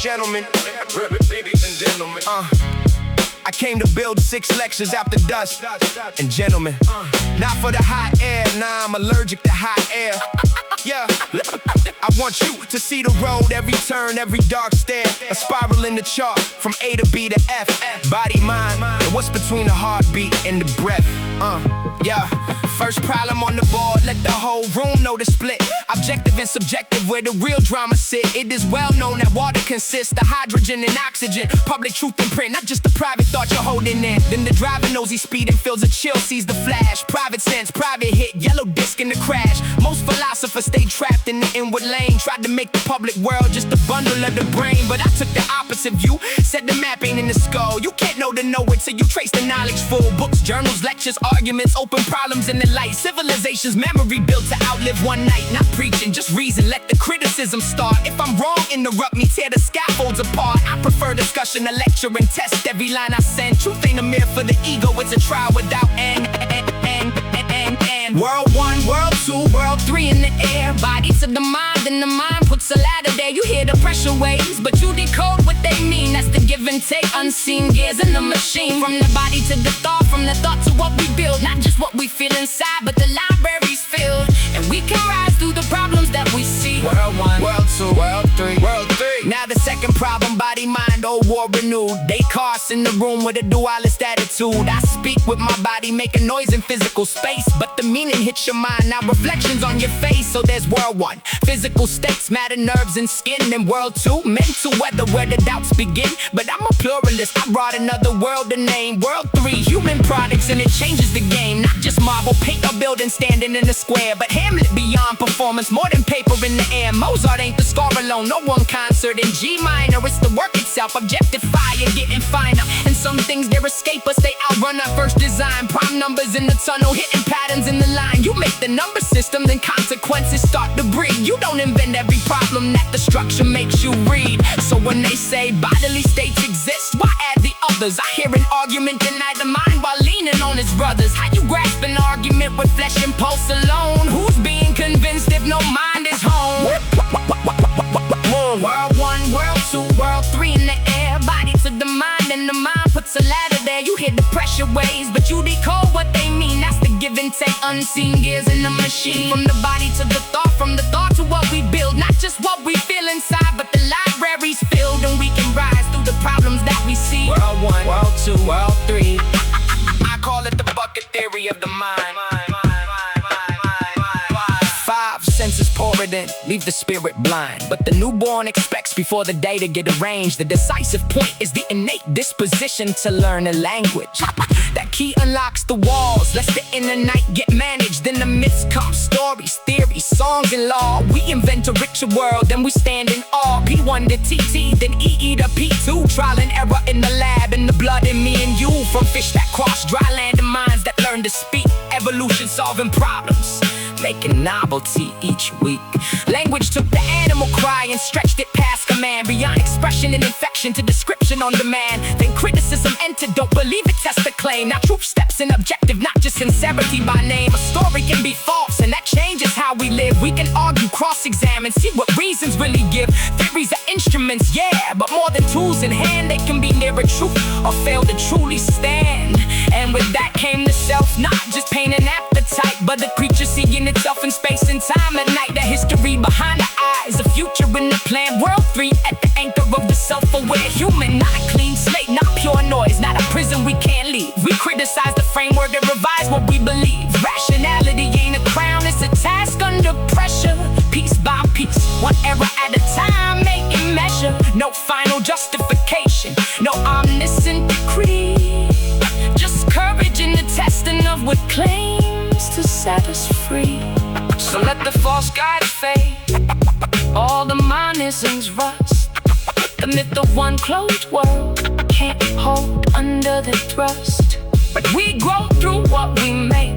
gentlemen. Ladies and gentlemen. I came to build 6 lectures after dusk. And gentlemen, not for the hot air, nah, I'm allergic to hot air. Yeah, I want you to see the road, every turn, every dark stair. A spiral in the chart, from A to B to F. Body, mind, and what's between the heartbeat and the breath. Yeah, first problem on the board, let the whole room know the split. Objective and subjective, where the real drama sit. It is well known that water consists of hydrogen and oxygen. Public truth in print, not just the private thought you're holding in. Then the driver knows he's speeding, feels a chill, sees the flash. Private sense, private hit, yellow disc in the crash. Most philosophers stay trapped in the inward lane. Tried to make the public world just a bundle of the brain, but I took the opposite view. Said the map ain't in the skull. You can't know the know it till you trace the knowledge full. Books, journals, lectures, arguments, open problems in the light. Civilization's memory built to outlive one night. Not preaching, just reason, let the criticism start. If I'm wrong, interrupt me, tear the scaffolds apart. I prefer discussion to lecture and test every line I send. Truth ain't a mirror for the ego, it's a trial without end. World 1, World 2, World 3 in the air. Body to the mind, and the mind puts a ladder there. You hear the pressure waves, but you decode what they mean. That's the give and take, unseen gears in the machine. From the body to the thought, from the thought to what we build. Not just what we feel inside, but the library's filled. And we can rise through the problems that we see. World 1, World 2, World 3, World 3. Now the second problem, body, mind, old war renewed. Descartes in the room with a dualist attitude. I speak with my body, making noise in physical space, but the meaning hits your mind, now reflections on your face. So there's World 1, physical states, matter, nerves, and skin. And World 2, mental weather, where the doubts begin. But I'm a pluralist, I brought another world to name. World 3, human products, and it changes the game. Not just marble, paint, or building standing in the square, but Hamlet beyond performance, more than paper in the air. Mozart ain't the score alone, no one concert in G minor. It's the work itself, objective fire, getting finer. And some things, they're escape us, they outrun our first design. Prime numbers in the tunnel, hitting patterns in the line. You make the number system, then consequences start to breed. You don't invent every problem that the structure makes you read. So when they say bodily states exist, why add the others? I hear an argument deny the mind while leaning on his brothers. How you grasp an argument with flesh and pulse alone? Who's being convinced if no mind is home? World 1, World 2, World 3 in the air. Body to the mind, and the mind puts a ladder there. You hear the pressure waves, but you decode what they mean. That's the give and take, unseen gears in the machine. From the body to the thought, from the thought to what we build. Not just what we feel inside, but the library's filled. And we can rise through the problems that we see. World 1, World 2, World 3. I call it the bucket theory of the mind. 5 senses pour it in, leave the spirit blind. But the newborn expects before the day to get arranged. The decisive point is the innate disposition to learn a language. That key unlocks the walls, lets the inner night get managed. Then the myths come, stories, theories, songs, and law. We invent a richer world, then we stand in awe. P1 to TT, then EE to P2. Trial and error in the lab, and the blood in me and you. From fish that cross dry land to minds that learn to speak. Evolution solving problems, making novelty each week. Language took the animal cry and stretched it past command. Beyond expression and infection to description on demand. Then criticism entered, don't believe it, test the claim. Now truth steps in objective, not just sincerity by name. A story can be false, and that changes how we live. We can argue, cross-examine, see what reasons really give. Theories are instruments, yeah, but more than tools in hand. They can be nearer truth or fail to truly stand. And with that came the self, not just pain and appetite, but the creature seeing itself in space and time at night. The history behind the eyes, the future in the plan. World 3 at the anchor of the self-aware human. Not a clean slate, not pure noise, not a prison we can't leave. We criticize the framework and revise what we believe. Rationality ain't a crown, it's a task under pressure. Piece by piece, one error at a time, making measure. No final justification, no omniscient decree. Just courage in the testing of what claims to set us free. So let the false guides fade, all the monisms rust. The myth of one closed world can't hold under the thrust. But we grow through what we make.